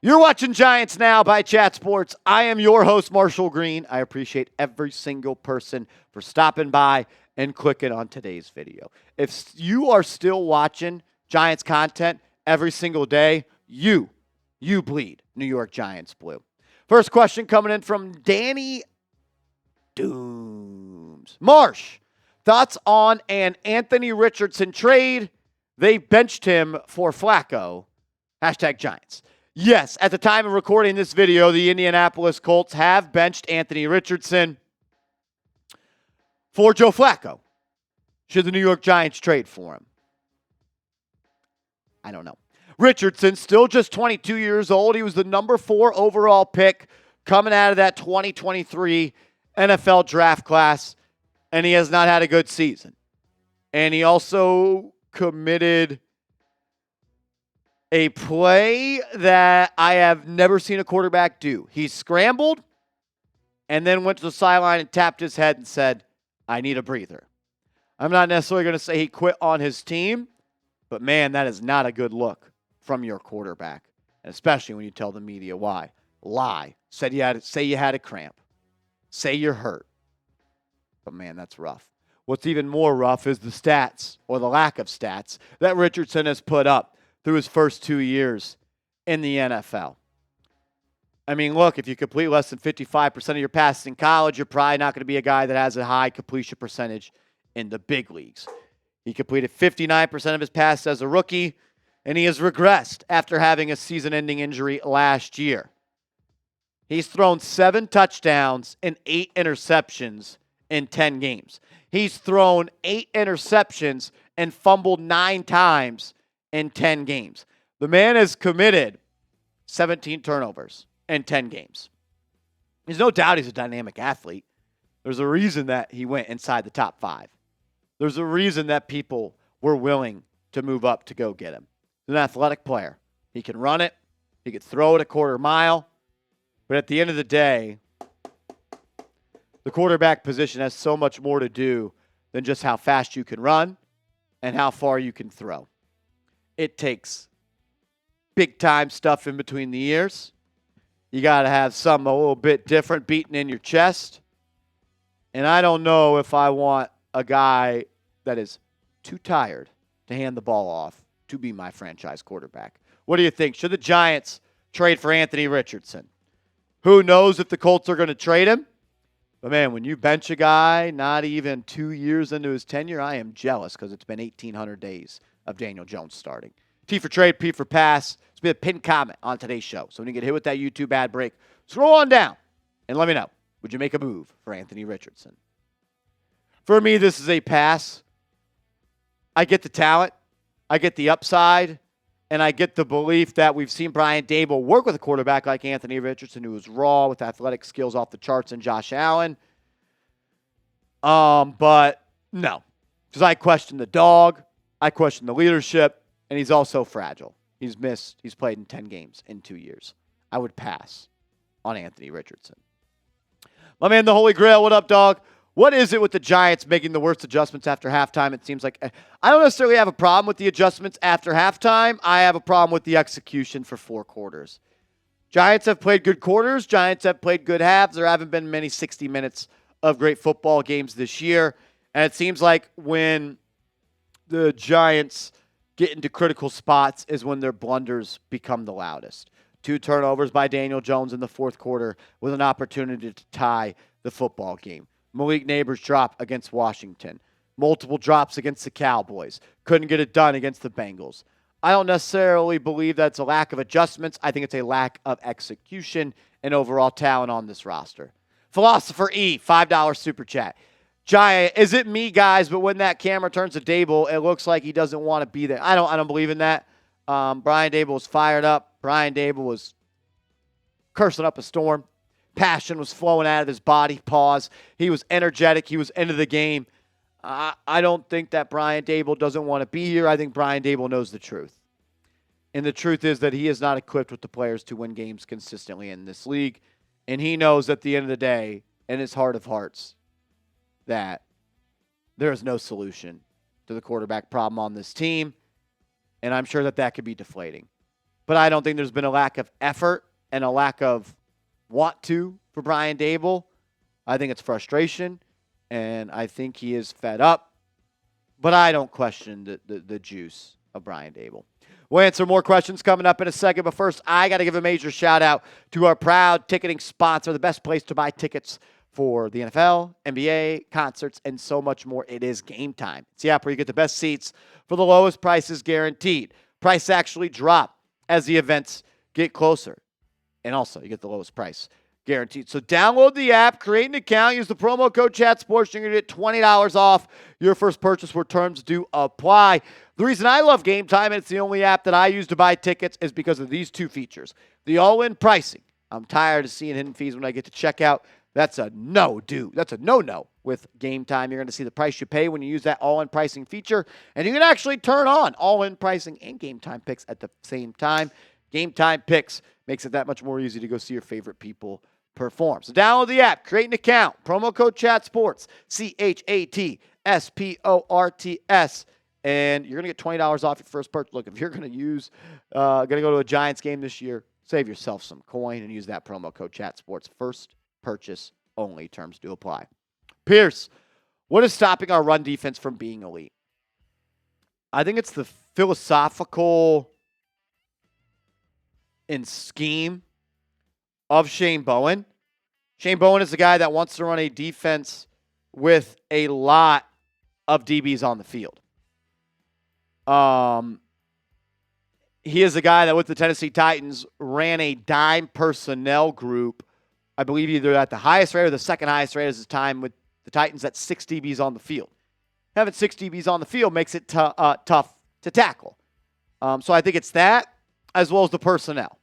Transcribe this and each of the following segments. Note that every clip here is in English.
You're watching Giants Now by Chat Sports. I am your host, Marshall Green. I appreciate every single person for stopping by and clicking on today's video. If you are still watching Giants content every single day, you bleed New York Giants blue. First question coming in from Danny Dooms. Marsh, thoughts on an Anthony Richardson trade? They benched him for Flacco. Hashtag Giants. Yes, at the time of recording this video, the Indianapolis Colts have benched Anthony Richardson for Joe Flacco. Should the New York Giants trade for him? I don't know. Richardson, still just 22 years old. He was the number 4 overall pick coming out of that 2023 NFL draft class, and he has not had a good season. And he also committed a play that I have never seen a quarterback do. He scrambled and then went to the sideline and tapped his head and said, I need a breather. I'm not necessarily going to say he quit on his team, but man, that is not a good look from your quarterback, and especially when you tell the media why. Lie. Say you had a cramp. Say you're hurt. But man, that's rough. What's even more rough is the stats, or the lack of stats, that Richardson has put up through his first 2 years in the NFL. I mean, look, if you complete less than 55% of your passes in college, you're probably not going to be a guy that has a high completion percentage in the big leagues. He completed 59% of his passes as a rookie, and he has regressed after having a season-ending injury last year. He's thrown 7 touchdowns and 8 interceptions in 10 games. He's thrown 8 interceptions and fumbled 9 times in 10 games. The man has committed 17 turnovers in 10 games. There's no doubt he's a dynamic athlete. There's a reason that he went inside the top 5. There's a reason that people were willing to move up to go get him. He's an athletic player. He can run it. He can throw it a quarter mile. But at the end of the day, the quarterback position has so much more to do than just how fast you can run and how far you can throw. It takes big-time stuff in between the ears. You got to have something a little bit different beating in your chest. And I don't know if I want a guy that is too tired to hand the ball off to be my franchise quarterback. What do you think? Should the Giants trade for Anthony Richardson? Who knows if the Colts are going to trade him? But, man, when you bench a guy not even 2 years into his tenure, I am jealous because it's been 1,800 days of Daniel Jones starting. T for trade, P for pass. It's been a pinned comment on today's show. So when you get hit with that YouTube ad break, scroll on down and let me know. Would you make a move for Anthony Richardson? For me, this is a pass. I get the talent. I get the upside. And I get the belief that we've seen Brian Daboll work with a quarterback like Anthony Richardson, who is raw with athletic skills off the charts, and Josh Allen. But no, because I question the dog. I question the leadership, and he's also fragile. He's played in 10 games in 2 years. I would pass on Anthony Richardson. My man, the Holy Grail, what up, dog? What is it with the Giants making the worst adjustments after halftime? It seems like I don't necessarily have a problem with the adjustments after halftime. I have a problem with the execution for 4 quarters. Giants have played good quarters. Giants have played good halves. There haven't been many 60 minutes of great football games this year. And it seems like when the Giants get into critical spots is when their blunders become the loudest. 2 turnovers by Daniel Jones in the 4th quarter with an opportunity to tie the football game. Malik Neighbors' drop against Washington. Multiple drops against the Cowboys. Couldn't get it done against the Bengals. I don't necessarily believe that's a lack of adjustments. I think it's a lack of execution and overall talent on this roster. Philosopher E, $5 super chat. Giant, is it me, guys? But when that camera turns to Daboll, it looks like he doesn't want to be there. I don't believe in that. Brian Daboll was fired up. Brian Daboll was cursing up a storm. Passion was flowing out of his body. Pause. He was energetic. He was into the game. I don't think that Brian Daboll doesn't want to be here. I think Brian Daboll knows the truth. And the truth is that he is not equipped with the players to win games consistently in this league. And he knows at the end of the day, in his heart of hearts, that there is no solution to the quarterback problem on this team. And I'm sure that could be deflating. but I don't think there's been a lack of effort and a lack of want to for Brian Daboll. I think it's frustration, and I think he is fed up. But I don't question the juice of Brian Daboll. We'll answer more questions coming up in a second. But first, I got to give a major shout-out to our proud ticketing sponsor, the best place to buy tickets for the NFL, NBA, concerts, and so much more. It is Game Time. It's the app where you get the best seats for the lowest prices guaranteed. Price actually drop as the events get closer. And also, you get the lowest price guaranteed. So download the app, create an account, use the promo code ChatSports. You're going to get $20 off your first purchase where terms do apply. The reason I love Game Time, and it's the only app that I use to buy tickets, is because of these two features. The all-in pricing. I'm tired of seeing hidden fees when I get to checkout. That's a no-do. That's a no-no with Game Time. You're going to see the price you pay when you use that all-in pricing feature, and you can actually turn on all-in pricing and Game Time picks at the same time. Game Time picks makes it that much more easy to go see your favorite people perform. So download the app, create an account, promo code ChatSports, ChatSports, and you're going to get $20 off your first purchase. Look, if you're going to go to a Giants game this year, save yourself some coin and use that promo code ChatSports. First purchase only. Terms do apply. Pierce, what is stopping our run defense from being elite? I think it's the philosophical and scheme of Shane Bowen. Shane Bowen is the guy that wants to run a defense with a lot of DBs on the field. He is the guy that with the Tennessee Titans ran a dime personnel group, I believe either at the highest rate or the second highest rate as his time with the Titans at 6 DBs on the field. Having 6 DBs on the field makes it tough to tackle. So I think it's that as well as the personnel.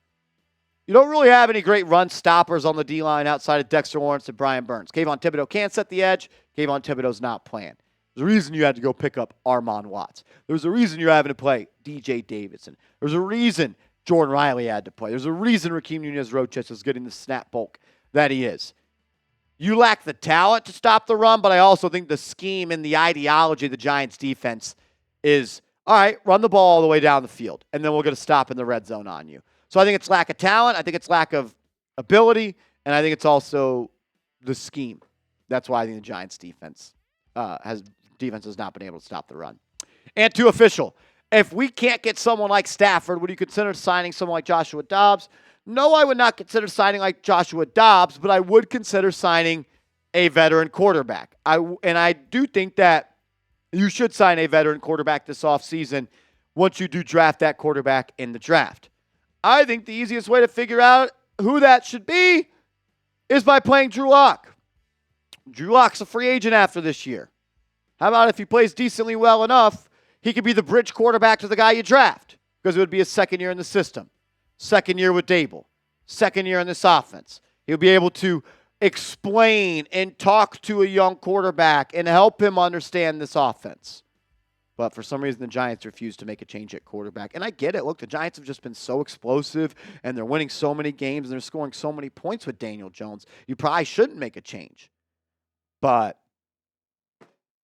You don't really have any great run stoppers on the D-line outside of Dexter Lawrence and Brian Burns. Kayvon Thibodeau can't set the edge. Kayvon Thibodeau's not playing. There's a reason you had to go pick up Armon Watts. There's a reason you're having to play DJ Davidson. There's a reason Jordan Riley had to play. There's a reason Raheem Nunez-Roches is getting the snap bulk that he is. You lack the talent to stop the run, but I also think the scheme and the ideology of the Giants defense is, all right, run the ball all the way down the field, and then we're going to stop in the red zone on you. So I think it's lack of talent. I think it's lack of ability, and I think it's also the scheme. That's why I think the Giants defense has not been able to stop the run. And to official, if we can't get someone like Stafford, would you consider signing someone like Joshua Dobbs? No, I would not consider signing like Joshua Dobbs, but I would consider signing a veteran quarterback. I do think that you should sign a veteran quarterback this offseason once you do draft that quarterback in the draft. I think the easiest way to figure out who that should be is by playing Drew Lock. Drew Lock's a free agent after this year. How about if he plays decently well enough, he could be the bridge quarterback to the guy you draft, because it would be his second year in the system, second year with Daboll, second year in this offense. He'll be able to explain and talk to a young quarterback and help him understand this offense. But for some reason, the Giants refuse to make a change at quarterback. And I get it. Look, the Giants have just been so explosive, and they're winning so many games, and they're scoring so many points with Daniel Jones. You probably shouldn't make a change. But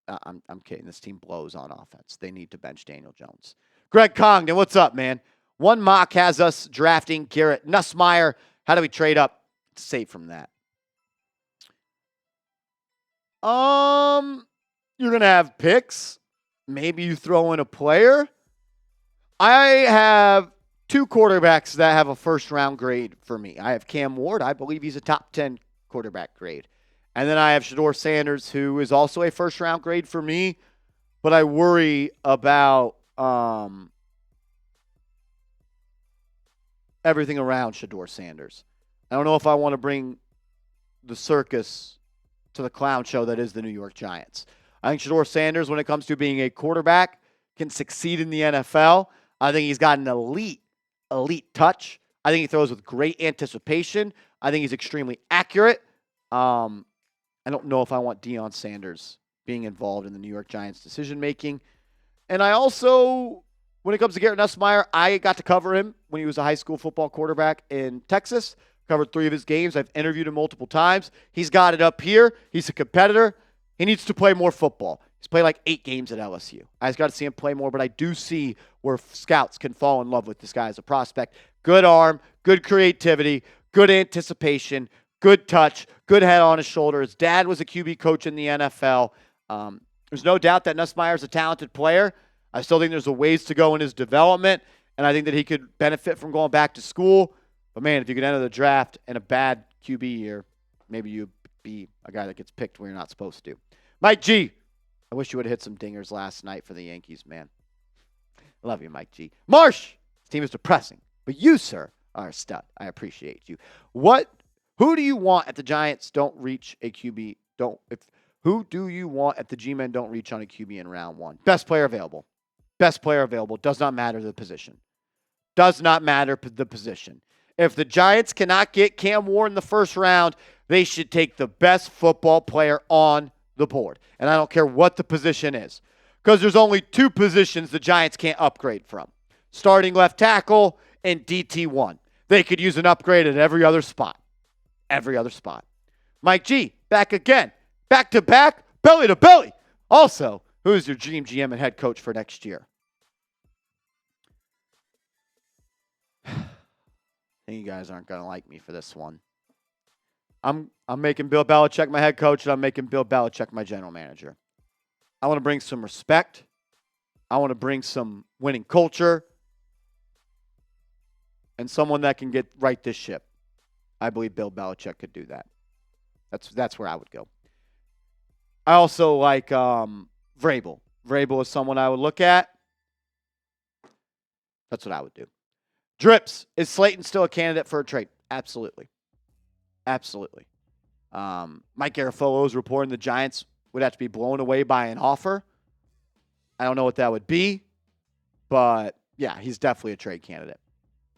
I'm kidding. This team blows on offense. They need to bench Daniel Jones. Greg Congdon, what's up, man? One mock has us drafting Garrett Nussmeier. How do we trade up to save from that? You're going to have picks. Maybe you throw in a player. I have 2 quarterbacks that have a first-round grade for me. I have Cam Ward. I believe he's a top 10 quarterback grade. And then I have Shedeur Sanders, who is also a first-round grade for me. But I worry about everything around Shedeur Sanders. I don't know if I want to bring the circus to the clown show that is the New York Giants. I think Shedeur Sanders, when it comes to being a quarterback, can succeed in the NFL. I think he's got an elite touch. I think he throws with great anticipation. I think he's extremely accurate. I don't know if I want Deion Sanders being involved in the New York Giants decision-making. And I also, when it comes to Garrett Nussmeier, I got to cover him when he was a high school football quarterback in Texas. Covered 3 of his games. I've interviewed him multiple times. He's got it up here. He's a competitor. He needs to play more football. He's played like 8 games at LSU. I just got to see him play more, but I do see where scouts can fall in love with this guy as a prospect. good arm, good creativity, good anticipation, good touch, good head on his shoulder. His dad was a QB coach in the NFL. There's no doubt that Nussmeier's a talented player. I still think there's a ways to go in his development, and I think that he could benefit from going back to school. But, man, if you could enter the draft in a bad QB year, maybe you'd be a guy that gets picked when you're not supposed to. Mike G, I wish you would have hit some dingers last night for the Yankees, man. I love you, Mike G. Marsh, this team is depressing, but you, sir, are a stud. I appreciate you. Who do you want if the Giants don't reach a QB? Who do you want if the G-men don't reach on a QB in round one? Best player available. Best player available. Does not matter the position. Does not matter the position. If the Giants cannot get Cam Ward in the first round, they should take the best football player on the board. And I don't care what the position is, because there's only two positions the Giants can't upgrade from. Starting left tackle and DT1. They could use an upgrade at every other spot. Every other spot. Mike G, back again. Back to back, belly to belly. Also, who's your dream GM and head coach for next year? I think you guys aren't going to like me for this one. I'm making Bill Belichick my head coach, and I'm making Bill Belichick my general manager. I want to bring some respect. I want to bring some winning culture and someone that can get right this ship. I believe Bill Belichick could do that. That's where I would go. I also like Vrabel. Vrabel is someone I would look at. That's what I would do. Drips, is Slayton still a candidate for a trade? Absolutely. Absolutely. Mike Garafolo is reporting the Giants would have to be blown away by an offer. I don't know what that would be, but yeah, he's definitely a trade candidate.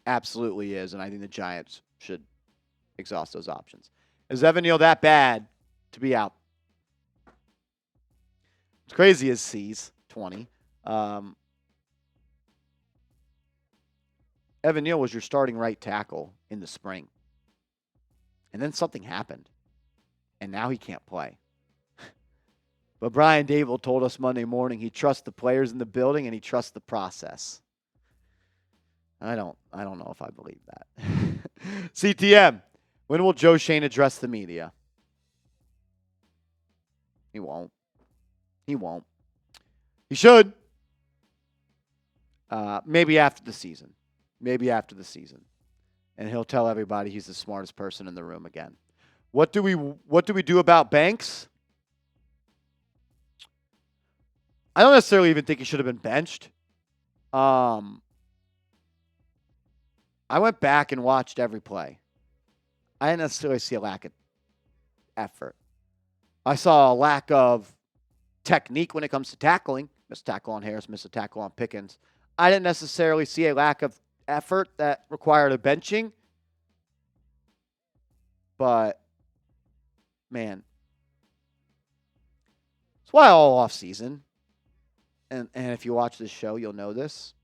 Absolutely is, and I think the Giants should exhaust those options. Is Evan Neal that bad to be out? It's crazy as C's 20. Evan Neal was your starting right tackle in the spring. And then something happened. And now he can't play. But Brian Daboll told us Monday morning he trusts the players in the building and he trusts the process. I don't know if I believe that. CTM, when will Joe Schoen address the media? He won't. He won't. He should. Maybe after the season. Maybe after the season. And he'll tell everybody he's the smartest person in the room again. What do we do about Banks? I don't necessarily even think he should have been benched. I went back and watched every play. I didn't necessarily see a lack of effort. I saw a lack of technique when it comes to tackling. Missed a tackle on Harris, missed a tackle on Pickens. I didn't necessarily see a lack of effort that required a benching. But, man, it's why all offseason, and if you watch this show, you'll know this,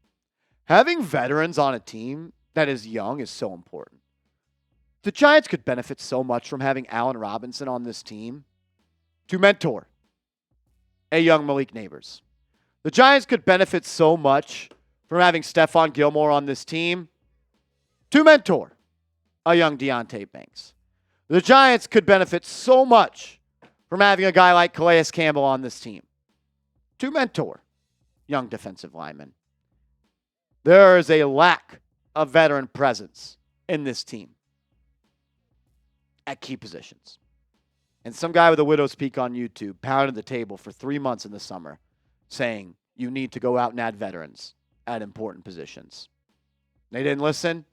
having veterans on a team that is young is so important. The Giants could benefit so much from having Allen Robinson on this team to mentor a young Malik Neighbors. The Giants could benefit so much from having Stephon Gilmore on this team to mentor a young Deontay Banks. The Giants could benefit so much from having a guy like Calais Campbell on this team to mentor young defensive linemen. There is a lack of veteran presence in this team at key positions. And some guy with a widow's peak on YouTube pounded the table for 3 months in the summer saying you need to go out and add veterans at important positions. They didn't listen,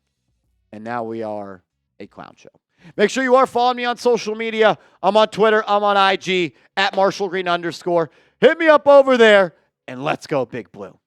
and now we are a clown show. Make sure you are following me on social media. I'm on Twitter. I'm on IG at @MarshallGreen_. Hit me up over there, and let's go Big Blue.